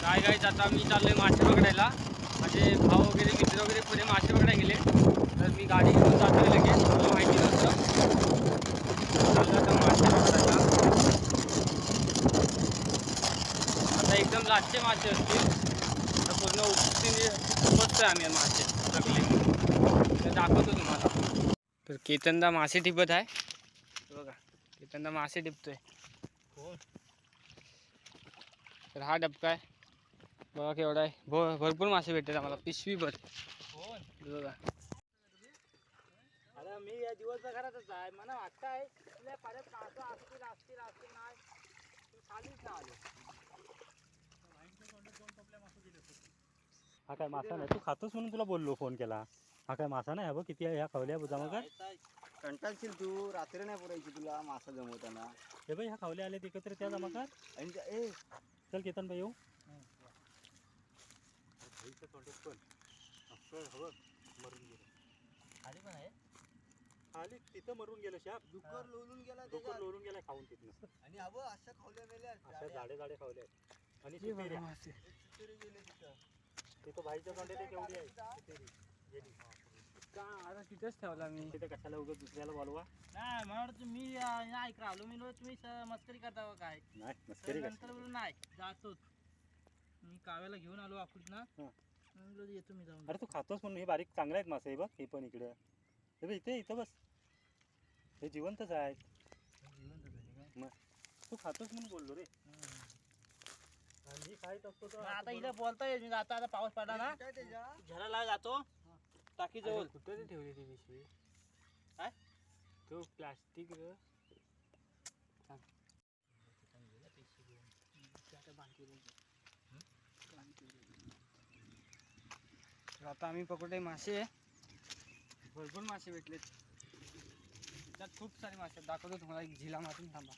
काय गाईच आता मी चाललोय मासे पकडायला. माझे भाऊ वगैरे मित्र वगैरे पुढे मासे पकडायला गेले, तर मी गाडी घेऊन जातोय लगेच. मला माहिती नव्हतं. चाललो आता मासे पकडायला. आता एकदम लाटचे मासे असतील, तर पूर्ण उपटतोय आम्ही मासे सगळे, तर दाखवतो तुम्हाला. तर केतनदा मासे टिपत आहे बघा. केतनदा मासे टिपतोय. तर हा डबका आहे बघा केवढा आहे. भरपूर मासे भेटतात आम्हाला, पिशवीभर बघा. अरे मी या दिवसभर घरातच आहे. मला वाटतं आहे तुला परत मासं असतील नाही खालीच ना आले. हा काय मासा नाही, तू खातोस म्हणून तुला बोललो, फोन केला. हा काय मासा नाही. हा बघ किती आहे ह्या खवल्या जमा. कंटाळशील तू, रात्री नाही पुरायची तुला मासा जमवताना. हे बाई ह्या खवल्या आले एकत्र त्या जमा कर. ए चल केतन बाई येऊ. मरून गेलं खाली पण आहे. खाली तिथं मरून गेलं शाप. डुक्कर लोळून गेला डुक्कर लोळून गेला खाऊन तिथनं. आणि अबो अशा खावल्या मेल्या अशा जाडे खावले आहेत. आणि हे बघा चितेरी मासे. गेले तिथं. तिथं भाईच्या तोंडात केवढी आहे चितेरी गेली. का आता तिथेच ठेवला मी. तिथं कशाला उगाच दुसऱ्याला बोलवा. नाही म्हणून तुम्ही नाही ऐकला आलो मी तुम्ही मस्करी करता का काय. नाही मस्करी नंतर बोलू नाही जातोच. मी काव्याला घेऊन आलो आखूट ना. येतो मी जाऊन. अरे तू खातोस म्हणून. हे बारीक चांगले आहेत मासे. हे बघ हे पण इकडं. हे बघ इथं बस. हे जिवंतच आहेत. मग तू खातोस म्हणून बोललो रे. आणि ही खायत असतो तर आता इथे बोलता येईल. आता पाऊस पडला ना झराला जातो टाकी जवळ. कुठे ती ठेवली ती पिशवी? काय तो प्लास्टिक रे. आता आम्ही पकडले मासे. भरपूर मासे भेटलेत. त्यात खूप सारे मासे आहेत. दाखवतो तुम्हाला एक झिला मारून. थांबा.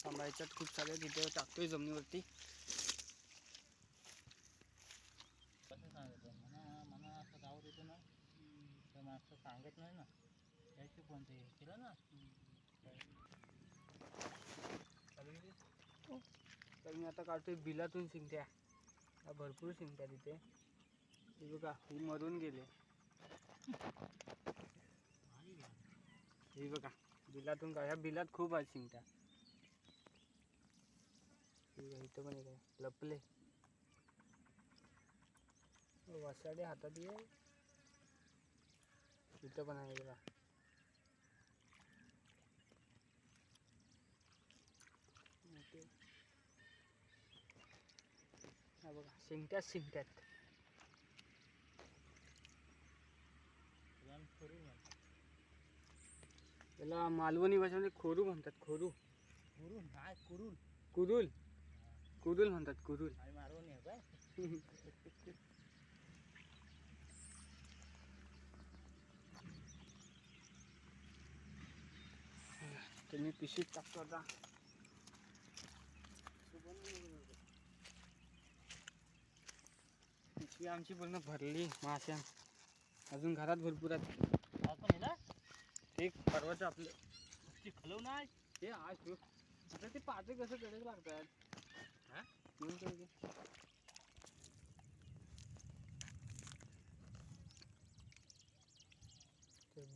थांबा, याच्यात खूप सारे तिथे टाकतोय जमिनीवरती. कसं सांगतो मला असं गाव देतो ना तर मास्तर सांगत नाही ना. यायचे कोणते केलं ना. तर मी आता काढतोय बिलातून शिंगट्या. भरपूर शिंगट्या तिथे. हे बघा, ही मरून गेले. हे बघा बिलातून का, ह्या बिलात खूप आहेत शिंगट्या. इथं पण एक आहे लपले. वसाडे हातात ये. इथं पण आहे बघा. हा बघा शिंगट्यात. त्याला मालवणी भाषेमध्ये खोरू म्हणतात. खोरू नाही कुरुल कुरुल म्हणतात. कुरुल. मारवून ये काय. तर मी पिशवीत टाकतो आता. पिशवी आमची पूर्ण भरली माश्या. अजून घरात भरपूर आहेत. ते परवाचं आपलं ते खलव नाही ते आज आता ते पाटे कसं करायला लागतात.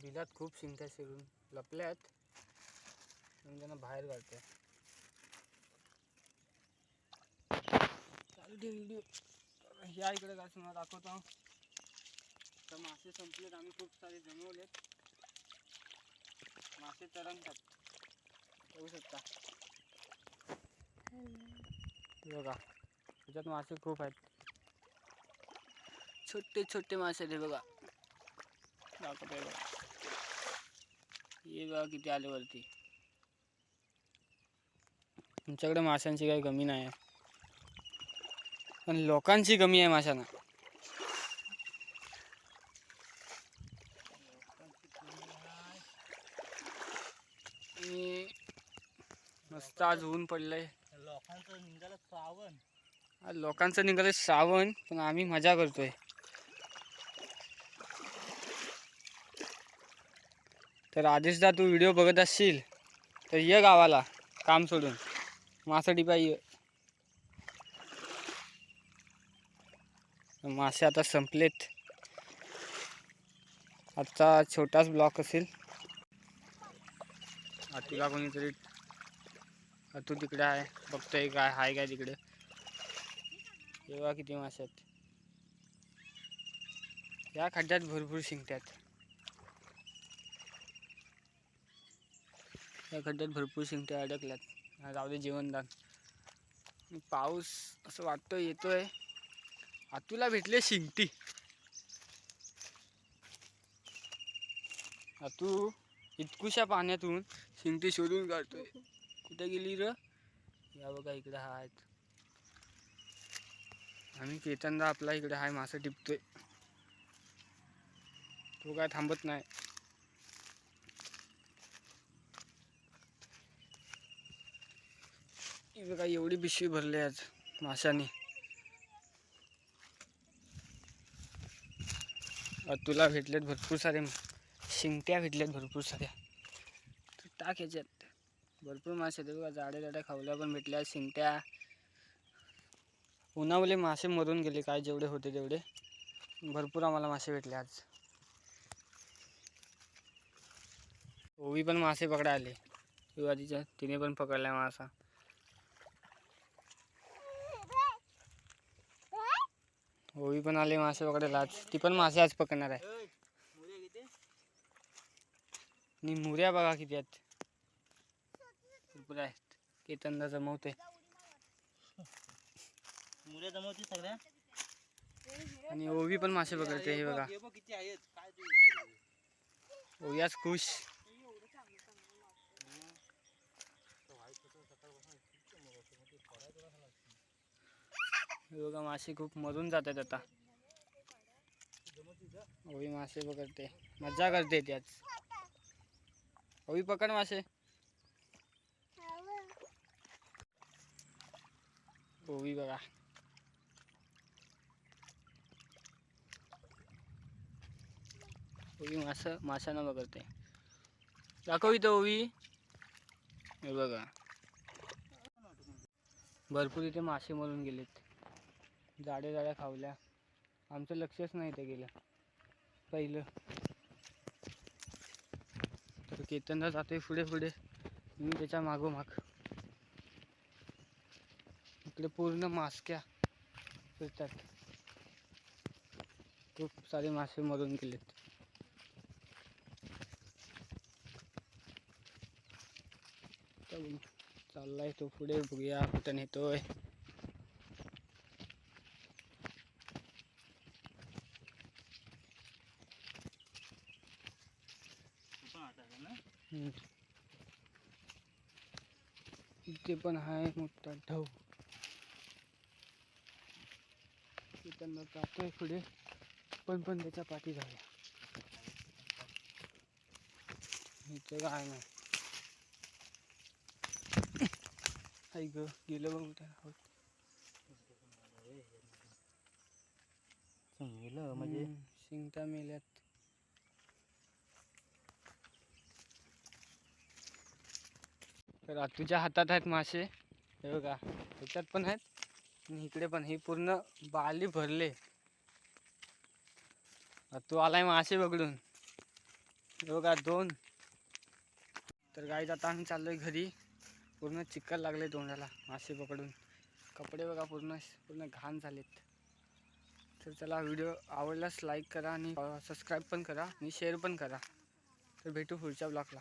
बिलात खूप शिंगट्या शिरून लपल्यात. त्यांना बाहेर काढते. चालू दे व्हिडिओ. या इकडे काय तुम्हाला दाखवतो. तर मासे संपलेत. आम्ही खूप सारे जमवलेत. मासे तरंगतात. बघू शकता बघा. त्याच्यात मासे खूप आहेत. छोटे मासे आहेत. बघा दाखवतोय बघा. हे बघा किती आले वरती. तुमच्याकडे माशांची काही कमी नाही आहे, पण लोकांची कमी आहे माशांना. मस्त मस्त आज ऊन पडलंय. लोकांचं निघालं श्रावण. आज लोकांचं निघालं श्रावण, पण आम्ही मजा करतोय. तर आदेशदा तू व्हिडिओ बघत असशील तर ये गावाला काम सोडून मासा टिपा ये. मासे आता संपलेत. आजचा छोटाच ब्लॉक असेल. तुला कोणीतरी तू तिकडे आहे बघतोय काय हाय काय तिकडे. तेव्हा किती मासे आहेत. या खड्ड्यात भरपूर शिंकतात. या खड्ड्यात भरपूर शिंकट्या अडकल्यात. जाऊ दे जीवनदान. पाऊस असं वाटतोय येतोय. तुला भेटले शिंगटी. तू इतकुशा पाण्यातून शिंगटी शोधून काढतोय. कुठे गेली र? या बघा इकडे आहेत. आम्ही केतनदा आपला इकडे हाय मासा टिपतोय. तो काय थांबत नाही. बघा एवढी पिशवी भरली आज माशाने. तुला भेटलेत भरपूर सारे शिंगट्या भेटल्यात भरपूर साऱ्या. टाक ह्याच्यात भरपूर मासे आहेत बघा. जाड्या जाड्या खावल्या पण भेटल्या. शिंगट्या उन्हामुळे मासे मरून गेले काय जेवढे होते तेवढे. भरपूर आम्हाला मासे भेटले आज. ओवी पण मासे पकडा आले. शिवाजीच्या तिने पण पकडला मासा. ओवी पण आले मासे पकडायला आज. ती पण मासे आज पकडणार आहे. आणि मुऱ्या बघा किती आहेत. भरपूर आहेत. केतनदा जमवते. मुले जमवते सगळ्या. आणि ओवी पण मासे पकडते. हे बघा किती आहेत काय ओवी आज खुश. हे बघा मासे खूप मरून जातात आता. ओवी मासे पकडते. मजा करते त्याच. ओवी पकड मासे. ओवी बघा ओवी माशांना पकडते. दाखव इथं ओवी. हे बघा भरपूर इथे मासे मरून गेलेत. जाड्या जाड्या खावल्या. आमचं लक्षच नाही ते गेलं पहिलं. तर केतनदा जातोय पुढे पुढे. मी त्याच्या मागोमाग. इकडे पूर्ण मासक्या फिरतात. खूप सारे मासे मरून गेलेत. चाललाय तो पुढे. बघूया कुठं नेतोय. इथे पण आहे मोठा ढव. त्यांना जातोय पुढे पण त्याच्या पाठी जाऊया. इथे काय नाही. आई ग गेलं बघ कुठे. म्हणजे शिंगट्या मेल्यात. तर तुझ्या हातात आहेत मासे. हे बघा ह्याच्यात पण आहेत आणि इकडे पण. हे पूर्ण बाली भरले. तू आलाय मासे पकडून. हे बघा 2. तर गाईज आता आम्ही चाललोय घरी. पूर्ण चिखल लागले तोंडाला मासे पकडून. कपडे बघा पूर्ण घाण झालेत. तर चला व्हिडिओ आवडल्यास लाईक करा आणि सबस्क्राईब पण करा आणि शेअर पण करा. तर भेटू पुढच्या ब्लॉगला.